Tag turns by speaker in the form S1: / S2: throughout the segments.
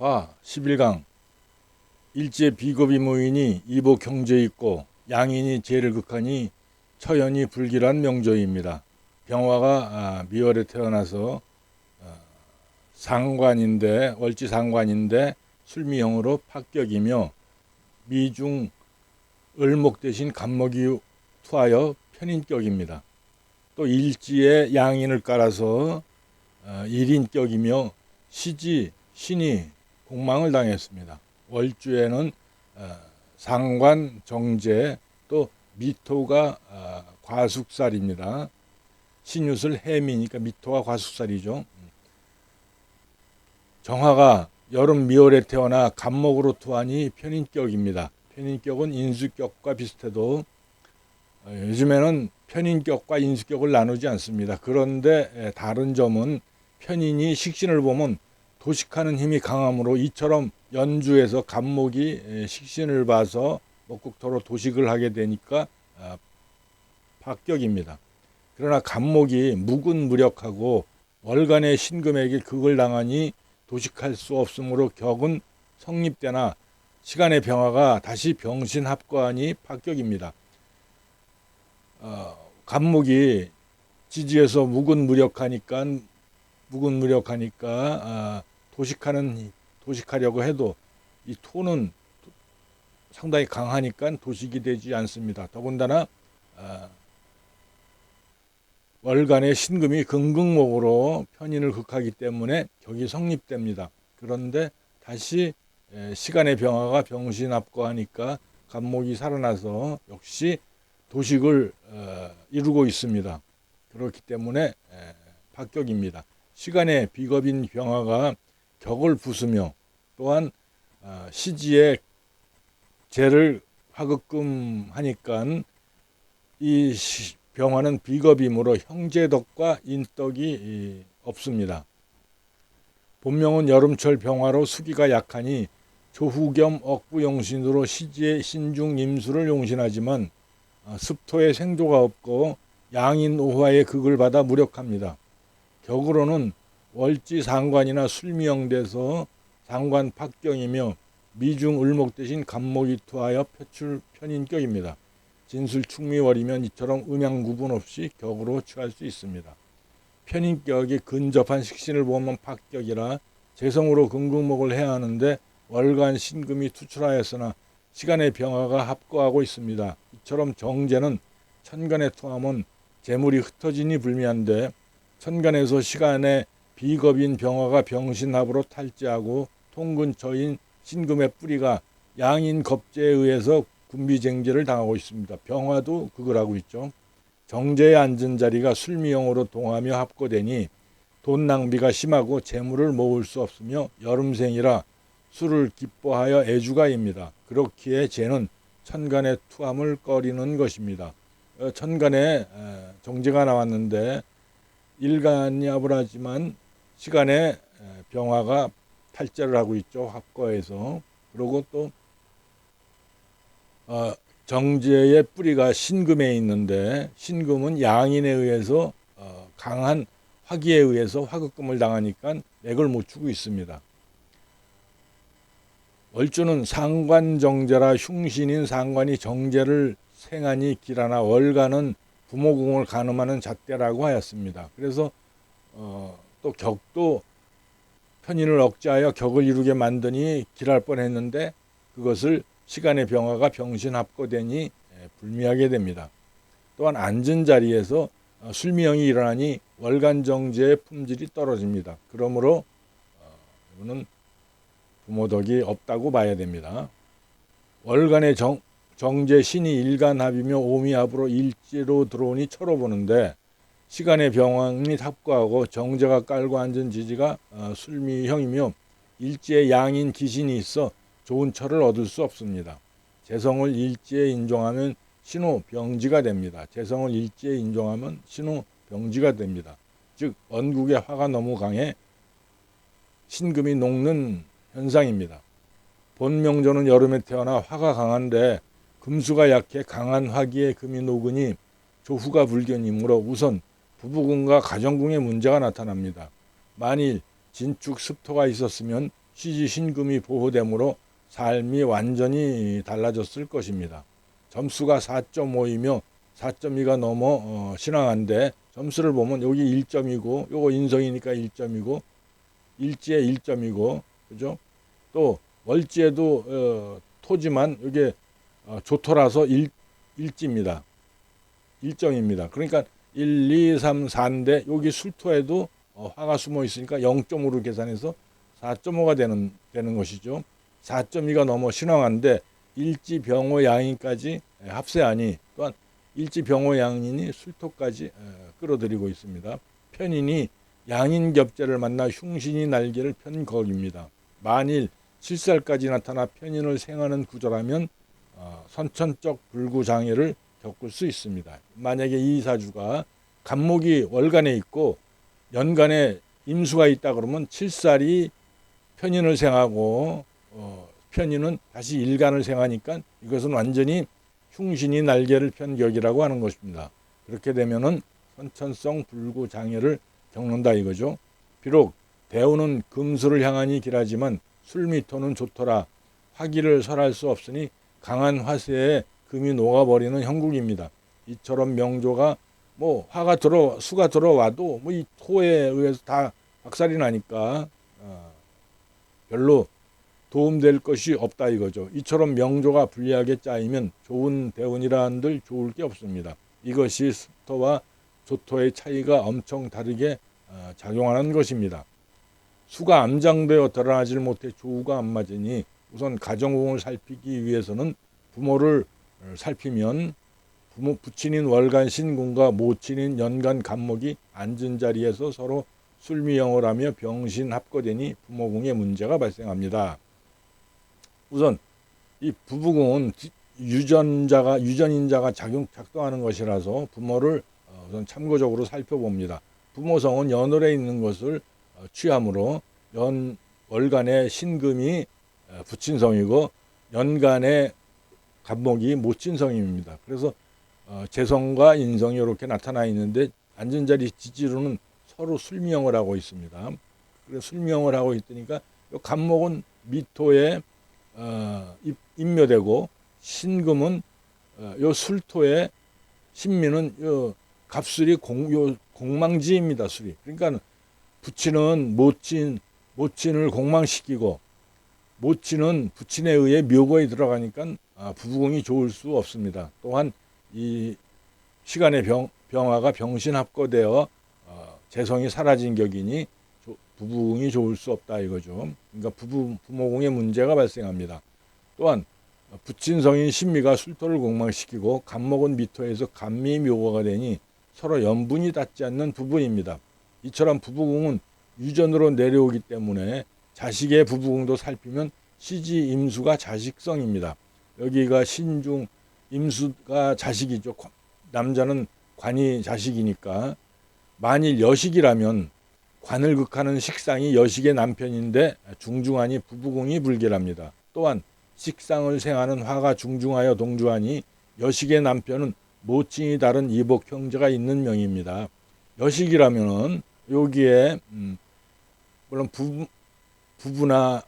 S1: 화 11강 일제 비겁이 모이니 이보 경제 있고 양인이 죄를 극하니 처연이 불길한 명조입니다. 병화가 미월에 태어나서 상관인데 월지 상관인데 술미형으로 합격이며 미중 을목 대신 간목이 투하여 편인격입니다. 또 일지에 양인을 깔아서 일인격이며 시지 신이 공망을 당했습니다. 월주에는 상관 정제 또 미토가 과숙살입니다. 신유술 해미니까 미토가 과숙살이죠. 정화가 여름 미월에 태어나 간목으로 투하니 편인격입니다. 편인격은 인수격과 비슷해도 요즘에는 편인격과 인수격을 나누지 않습니다. 그런데 다른 점은 편인이 식신을 보면 도식하는 힘이 강하므로 이처럼 연주에서 간목이 식신을 봐서 목국토로 도식을 하게 되니까 박격입니다. 그러나 간목이 무근무력하고 월간의 신금에게 극을 당하니 도식할 수 없으므로 격은 성립되나 시간의 병화가 다시 병신합과하니 박격입니다. 간목이 지지에서 무근무력하니까 도식하려고 해도 이 토는 상당히 강하니까 도식이 되지 않습니다. 더군다나 월간의 신금이 긍긍목으로 편인을 극하기 때문에 격이 성립됩니다. 그런데 다시 시간의 병화가 병신합과하니까 간목이 살아나서 역시 도식을 이루고 있습니다. 그렇기 때문에 박격입니다. 시간의 비겁인 병화가 격을 부수며 또한 시지의 재를 화급금하니까 이 병화는 비겁이므로 형제덕과 인덕이 없습니다. 본명은 여름철 병화로 수기가 약하니 조후겸 억부용신으로 시지의 신중 임수를 용신하지만 습토에 생도가 없고 양인 오화의 극을 받아 무력합니다. 격으로는 월지 상관이나 술미형돼서 상관 박경이며 미중 을목 대신 간목이 투하여 표출 편인격입니다. 진술 충미월이면 이처럼 음양 구분 없이 격으로 취할 수 있습니다. 편인격이 근접한 식신을 보면 박격이라 재성으로 긍긍목을 해야 하는데 월간 신금이 투출하였으나 시간의 병화가 합거하고 있습니다. 이처럼 정제는 천간에 투하면 재물이 흩어지니 불미한데 천간에서 시간의 비겁인 병화가 병신합으로 탈지하고 통근처인 신금의 뿌리가 양인 겁제에 의해서 군비쟁제를 당하고 있습니다. 병화도 그걸 하고 있죠. 정제에 앉은 자리가 술미형으로 동하며 합거되니 돈 낭비가 심하고 재물을 모을 수 없으며 여름생이라 술을 기뻐하여 애주가입니다. 그렇기에 재는 천간의 투함을 꺼리는 것입니다. 천간에 정제가 나왔는데 일간이 아브라지만 시간에 병화가 탈제를 하고 있죠. 합거에서. 그리고 또 정제의 뿌리가 신금에 있는데 신금은 양인에 의해서 강한 화기에 의해서 화급금을 당하니까 맥을 못 추고 있습니다. 월주는 상관정제라 흉신인 상관이 정제를 생하니 기라나 월간은 부모궁을 가늠하는 잣대라고 하였습니다. 그래서 또 격도 편인을 억제하여 격을 이루게 만드니 길할 뻔했는데 그것을 시간의 병화가 병신합거되니 불미하게 됩니다. 또한 앉은 자리에서 술미형이 일어나니 월간정제의 품질이 떨어집니다. 그러므로 이거는 부모덕이 없다고 봐야 됩니다. 월간의 정제 신이 일간합이며 오미합으로 일지로 들어오니 철로 보는데 시간의 병황이 합거하고 정제가 깔고 앉은 지지가 술미형이며 일지에 양인 기신이 있어 좋은 철을 얻을 수 없습니다. 재성을 일지에 인종하면 신호병지가 됩니다. 재성을 일지에 인종하면 신호병지가 됩니다. 즉 원국의 화가 너무 강해 신금이 녹는 현상입니다. 본명조는 여름에 태어나 화가 강한데 금수가 약해 강한 화기에 금이 녹으니 조후가 불견이므로 우선 부부궁과 가정궁에 문제가 나타납니다. 만일 진축 습토가 있었으면 시지 신금이 보호되므로 삶이 완전히 달라졌을 것입니다. 점수가 4.5이며 4.2가 넘어 신앙한데 점수를 보면 여기 1점이고 요거 인성이니까 1점이고 일지에 1점이고 그죠? 또 월지에도 토지만 이게 조토라서 일지입니다. 1점입니다. 그러니까 1, 2, 3, 4인데 여기 술토에도 화가 숨어 있으니까 0.5로 계산해서 4.5가 되는 것이죠. 4.2가 넘어 신왕한데 일지 병호 양인까지 합세하니 또한 일지 병호 양인이 술토까지 끌어들이고 있습니다. 편인이 양인겹제를 만나 흉신이 날개를 편 격입니다. 만일 7살까지 나타나 편인을 생하는 구조라면 선천적 불구장애를 겪을 수 있습니다. 만약에 이 사주가 간목이 월간에 있고 연간에 임수가 있다 그러면 7살이 편인을 생하고 편인은 다시 일간을 생하니까 이것은 완전히 흉신이 날개를 편 격이라고 하는 것입니다. 그렇게 되면은 선천성 불구장애를 겪는다 이거죠. 비록 대우는 금수를 향하니 길하지만 술미토는 좋더라. 화기를 설할 수 없으니 강한 화세에 금이 녹아버리는 형국입니다. 이처럼 명조가 뭐 수가 들어와도 뭐 이 토에 의해서 다 박살이 나니까 별로 도움될 것이 없다 이거죠. 이처럼 명조가 불리하게 짜이면 좋은 대운이라 한들 좋을 게 없습니다. 이것이 수토와 조토의 차이가 엄청 다르게 작용하는 것입니다. 수가 암장되어 드러나질 못해 조우가 안 맞으니 우선 가정공을 살피기 위해서는 부모를 살피면 부친인 월간 신군과 모친인 연간 간목이 앉은 자리에서 서로 술미영을 하며 병신합거되니 부모궁에 문제가 발생합니다. 우선 이 부부궁은 유전인자가 작동하는 것이라서 부모를 우선 참고적으로 살펴봅니다. 부모성은 연월에 있는 것을 취하므로 월간의 신금이 부친성이고 연간의 간목이 모친성입니다. 그래서 재성과 인성이 이렇게 나타나 있는데 앉은 자리 지지로는 서로 술명을 하고 있습니다. 그래서 술명을 하고 있으니까 간목은 미토에 인묘되고 신금은 요 술토에 신미는 요 갑술이 공망지입니다. 술이. 그러니까 부친은 모친을 공망시키고 모친은 부친에 의해 묘거에 들어가니까 부부궁이 좋을 수 없습니다. 또한 이 시간의 병화가 병신합거되어 재성이 사라진 격이니 부부궁이 좋을 수 없다 이거죠. 그러니까 부모궁에 문제가 발생합니다. 또한 부친성인 신미가 술토를 공망시키고 간목은 미토에서 간미 묘거가 되니 서로 연분이 닿지 않는 부부입니다. 이처럼 부부궁은 유전으로 내려오기 때문에 자식의 부부궁도 살피면 시지 임수가 자식성입니다. 여기가 신중 임수가 자식이죠. 남자는 관이 자식이니까 만일 여식이라면 관을 극하는 식상이 여식의 남편인데 중중하니 부부궁이 불길합니다. 또한 식상을 생하는 화가 중중하여 동주하니 여식의 남편은 모친이 다른 이복 형제가 있는 명입니다. 여식이라면은 여기에 물론 부부나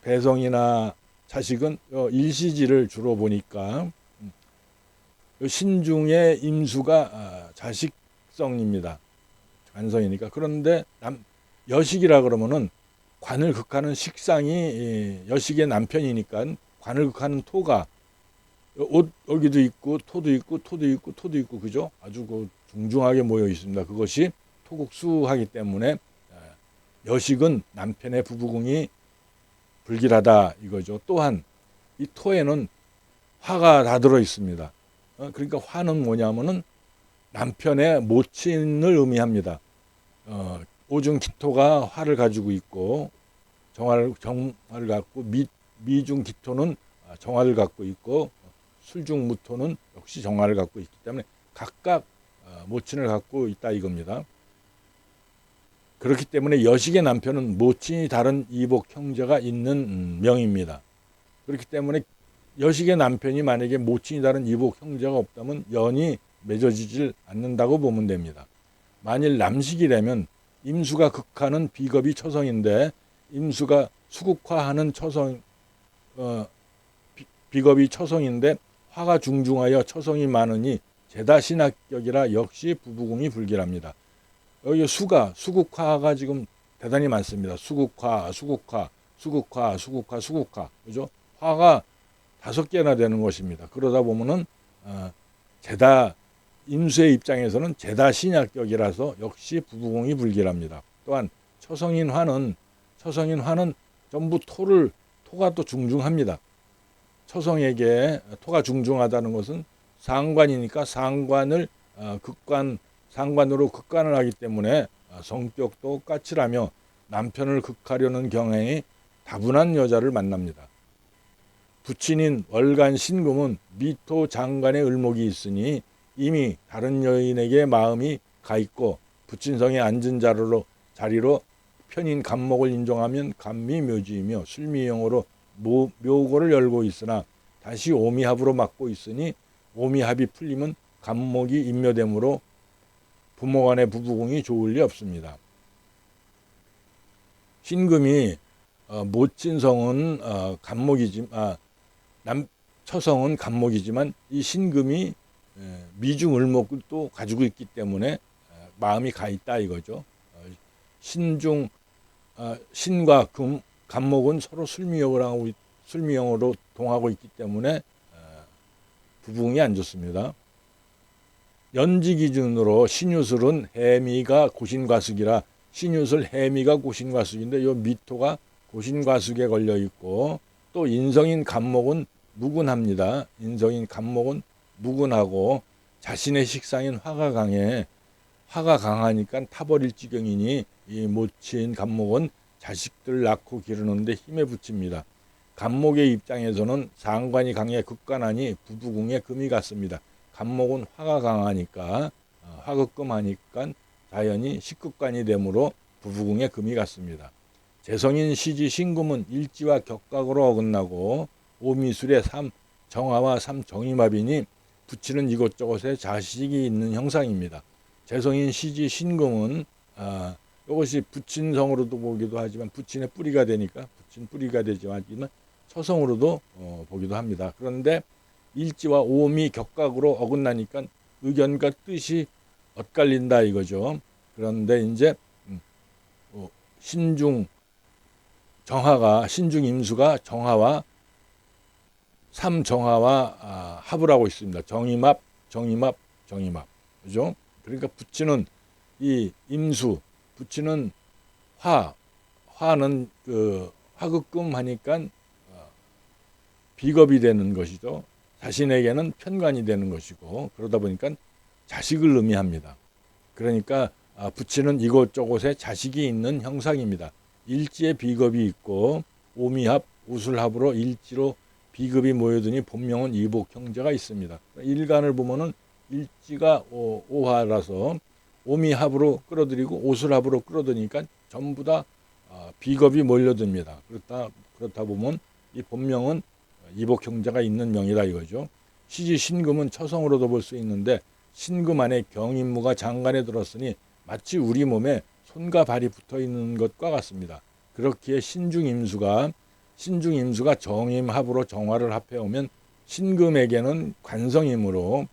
S1: 배성이나 자식은 일시지를 주로 보니까 신중의 임수가 자식성입니다. 관성이니까. 그런데 여식이라 그러면은 관을 극하는 식상이 여식의 남편이니까 관을 극하는 토가 여기도 있고 토도 있고 그죠? 아주 중중하게 모여 있습니다. 그것이 토국수하기 때문에 여식은 남편의 부부궁이 불길하다 이거죠. 또한 이 토에는 화가 다 들어 있습니다. 그러니까 화는 뭐냐면은 남편의 모친을 의미합니다. 오중기토가 화를 가지고 있고 정화를 갖고 미중기토는 정화를 갖고 있고 술중무토는 역시 정화를 갖고 있기 때문에 각각 모친을 갖고 있다 이겁니다. 그렇기 때문에 여식의 남편은 모친이 다른 이복 형제가 있는 명입니다. 그렇기 때문에 여식의 남편이 만약에 모친이 다른 이복 형제가 없다면 연이 맺어지질 않는다고 보면 됩니다. 만일 남식이라면 임수가 극하는 비겁이 처성인데 임수가 수국화하는 처성, 비겁이 처성인데 화가 중중하여 처성이 많으니 제다신학격이라 역시 부부궁이 불길합니다. 여기 수국화가 지금 대단히 많습니다. 수국화, 그죠? 화가 5개나 되는 것입니다. 그러다 보면은 제다 임수의 입장에서는 제다신약격이라서 역시 부부궁이 불길합니다. 또한 처성인 화는 전부 토가 또 중중합니다. 처성에게 토가 중중하다는 것은 상관이니까 상관으로 극관을 하기 때문에 성격도 까칠하며 남편을 극하려는 경향이 다분한 여자를 만납니다. 부친인 월간 신금은 미토 장관의 을목이 있으니 이미 다른 여인에게 마음이 가 있고 부친성에 앉은 자리로 편인 간목을 인정하면 간미묘지이며 술미형으로 묘고를 열고 있으나 다시 오미합으로 맞고 있으니 오미합이 풀리면 간목이 인묘되므로 부모간의 부부궁이 좋을 리 없습니다. 신금이 모친성은 처성은 간목이지만 이 신금이 미중을목을 또 가지고 있기 때문에 마음이 가 있다 이거죠. 신과 간목은 서로 술미형으로 동하고 있기 때문에 부부궁이 안 좋습니다. 연지 기준으로 신유술은 해미가 고신과숙이라 신유술 해미가 고신과숙인데 이 미토가 고신과숙에 걸려 있고 또 인성인 간목은 무근합니다. 인성인 간목은 무근하고 자신의 식상인 화가 강하니까 타버릴 지경이니 이 모친 간목은 자식들 낳고 기르는데 힘에 부칩니다. 간목의 입장에서는 상관이 강해 극간하니 부부궁에 금이 갔습니다. 간목은 화가 강하니까 화극금하니까 자연히 식극간이 되므로 부부궁에 금이 갔습니다. 재성인 시지 신금은 일지와 격각으로 어긋나고 오미술의 정화와 정임합이니 부치는 이곳저곳에 자식이 있는 형상입니다. 재성인 시지 신금은 이것이 부친성으로도 보기도 하지만 부친의 뿌리가 되니까 부친 뿌리가 되지만 처성으로도 보기도 합니다. 그런데 일지와 오미 격각으로 어긋나니까 의견과 뜻이 엇갈린다 이거죠. 그런데 이제 신중 임수가 정화와 삼정화와 합을 하고 있습니다. 정임합. 그죠? 그러니까 부치는 이 임수, 부치는 화는 화극금 하니까 비겁이 되는 것이죠. 자신에게는 편관이 되는 것이고 그러다 보니까 자식을 의미합니다. 그러니까 부치는 이곳저곳에 자식이 있는 형상입니다. 일지에 비겁이 있고 오미합, 우술합으로 일지로 비급이 모여드니 본명은 이복 형제가 있습니다. 일간을 보면은 일지가 오화라서 오미합으로 끌어들이고 오술합으로 끌어들이니까 전부 다 비겁이 몰려듭니다. 그렇다 보면 이 본명은 이복 형제가 있는 명이다 이거죠. 시지 신금은 처성으로도 볼 수 있는데 신금 안에 경인무가 장간에 들었으니 마치 우리 몸에 손과 발이 붙어 있는 것과 같습니다. 그렇기에 신중 임수가 정임합으로 정화를 합해오면 신금에게는 관성이므로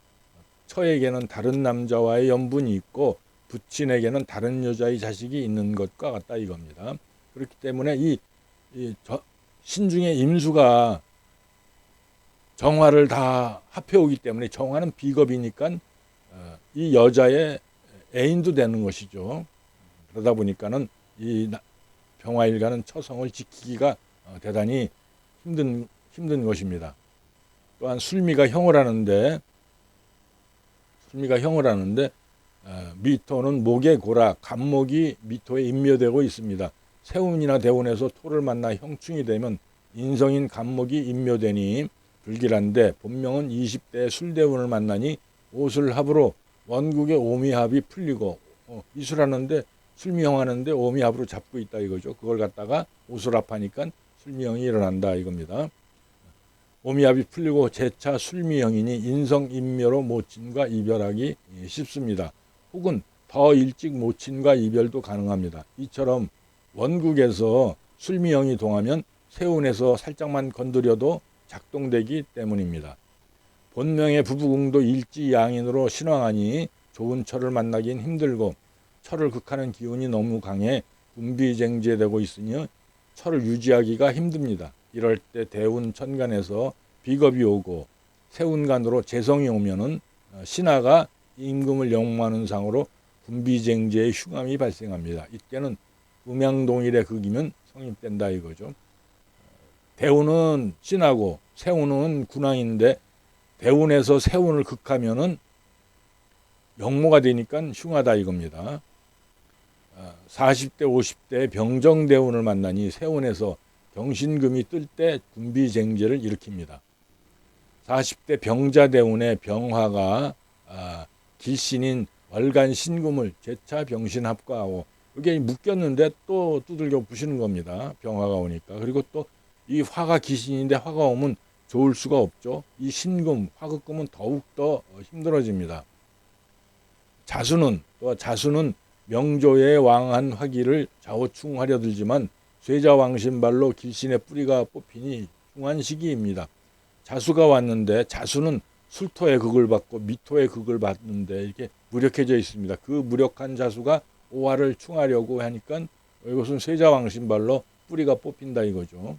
S1: 처에게는 다른 남자와의 연분이 있고 부친에게는 다른 여자의 자식이 있는 것과 같다 이겁니다. 그렇기 때문에 신중의 임수가 정화를 다 합해오기 때문에 정화는 비겁이니까 이 여자의 애인도 되는 것이죠. 그러다 보니까는 이 병화일간은 처성을 지키기가 대단히 힘든 것입니다. 또한 술미가 형을 하는데 미토는 목의 고라, 간목이 미토에 인묘되고 있습니다. 세운이나 대운에서 토를 만나 형충이 되면 인성인 간목이 인묘되니 불길한데 본명은 20대에 술대운을 만나니 오술합으로 원국의 오미합이 풀리고 이술하는데 술미형하는데 오미합으로 잡고 있다 이거죠. 그걸 갖다가 오술합하니까 술미형이 일어난다 이겁니다. 오미합이 풀리고 재차 술미형이니 인성인묘로 모친과 이별하기 쉽습니다. 혹은 더 일찍 모친과 이별도 가능합니다. 이처럼 원국에서 술미형이 동하면 세운에서 살짝만 건드려도 작동되기 때문입니다. 본명의 부부궁도 일지양인으로 신왕하니 좋은 철을 만나긴 힘들고 철을 극하는 기운이 너무 강해 분비쟁제되고 있으니 철을 유지하기가 힘듭니다. 이럴 때 대운 천간에서 비겁이 오고 세운간으로 재성이 오면은 신하가 임금을 역모하는 상으로 분비쟁제의 흉함이 발생합니다. 이때는 음양동일의 극이면 성립된다 이거죠. 대운은 신하고 세운은 군왕인데 대운에서 세운을 극하면은 역모가 되니까 흉하다 이겁니다. 40대 50대 병정대운을 만나니 세운에서 병신금이 뜰 때 분비쟁제를 일으킵니다. 40대 병자대운의 병화가 길신인 월간신금을 재차 병신합과하고 이게 묶였는데 또 두들겨 부시는 겁니다. 병화가 오니까. 그리고 또 이 화가 기신인데 화가 오면 좋을 수가 없죠. 이 신금, 화극금은 더욱더 힘들어집니다. 자수는 명조의 왕한 화기를 좌우충하려 들지만 쇠자왕신발로 길신의 뿌리가 뽑히니 흉한 시기입니다. 자수가 왔는데 자수는 술토의 극을 받고 미토의 극을 받는데 이렇게 무력해져 있습니다. 그 무력한 자수가 오화를 충하려고 하니까 이것은 쇠자왕신발로 뿌리가 뽑힌다 이거죠.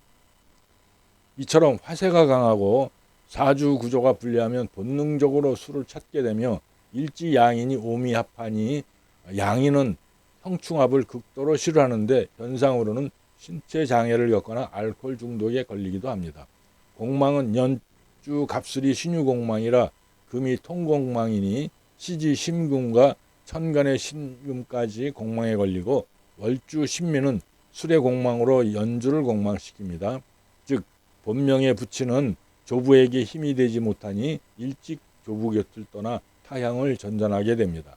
S1: 이처럼 화세가 강하고 사주 구조가 불리하면 본능적으로 술을 찾게 되며 일지양인이 오미합하니 양인은 형충합을 극도로 싫어하는데 현상으로는 신체 장애를 겪거나 알코올 중독에 걸리기도 합니다. 공망은 연주 갑술이 신유공망이라 금이 통공망이니 시지 심금과 천간의 신금까지 공망에 걸리고 월주 신민은 술의 공망으로 연주를 공망시킵니다. 즉 본명에 붙이는 조부에게 힘이 되지 못하니 일찍 조부 곁을 떠나 타향을 전전하게 됩니다.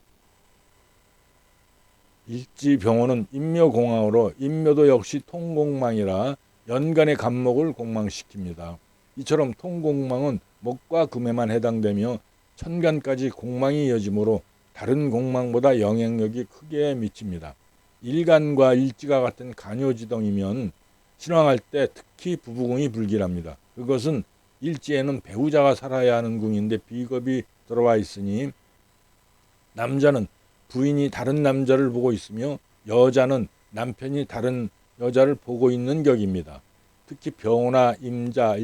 S1: 일지병호는 인묘공황으로 인묘도 역시 통공망이라 연간의 간목을 공망시킵니다. 이처럼 통공망은 목과 금에만 해당되며 천간까지 공망이 이어지므로 다른 공망보다 영향력이 크게 미칩니다. 일간과 일지가 같은 간요지덩이면 신왕할 때 특히 부부궁이 불길합니다. 그것은 일지에는 배우자가 살아야 하는 궁인데 비겁이 들어와 있으니 남자는 부인이 다른 남자를 보고 있으며 여자는 남편이 다른 여자를 보고 있는 격입니다. 특히 병호나 임자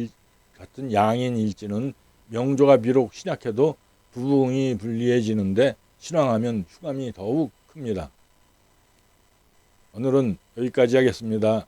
S1: 같은 양인 일지는 명조가 비록 신약해도 부부궁이 불리해지는데 신왕하면 흉함이 더욱 큽니다. 오늘은 여기까지 하겠습니다.